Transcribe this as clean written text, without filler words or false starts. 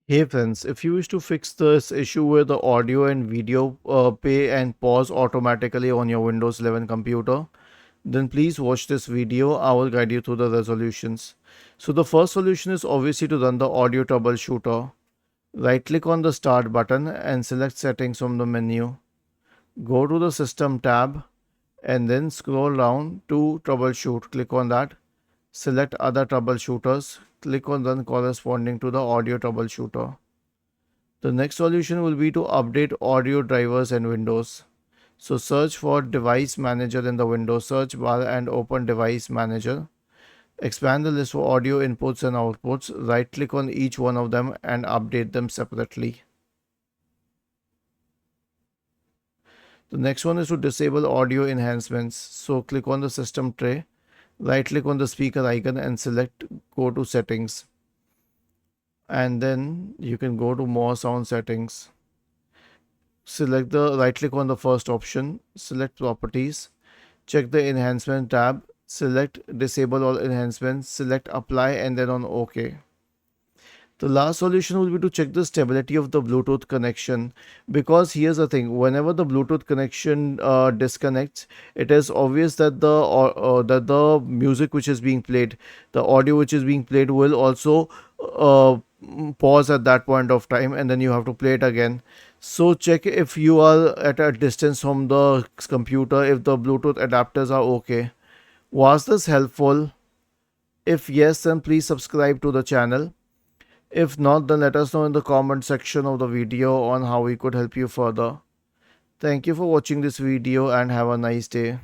Hey friends, if you wish to fix this issue where the audio and video play and pause automatically on your Windows 11 computer, then please watch this video. I will guide you through the resolutions. So the first solution is obviously to run the audio troubleshooter. Right click on the start button and select settings from the menu. Go to the system tab and then scroll down to troubleshoot. Click on that. Select other troubleshooters. Click on run corresponding to the audio troubleshooter. The next solution will be to update audio drivers and Windows. So search for Device Manager in the Windows search bar and open Device Manager. Expand the list for audio inputs and outputs. Right click on each one of them and update them separately. The next one is to disable audio enhancements. So click on the system tray, right click on the speaker icon and select go to settings. And then you can go to more sound settings. Select the right click on the first option, select properties, check the enhancement tab, select disable all enhancements, select apply and then on OK. The last solution will be to check the stability of the Bluetooth connection, because here's the thing: whenever the Bluetooth connection disconnects, it is obvious that the music which is being played, the audio which is being played, will also pause at that point of time, and then you have to play it again. So check if you are at a distance from the computer, if the Bluetooth adapters are okay. Was this helpful? If yes, then please subscribe to the channel. If not, then let us know in the comment section of the video on how we could help you further. Thank you for watching this video and have a nice day.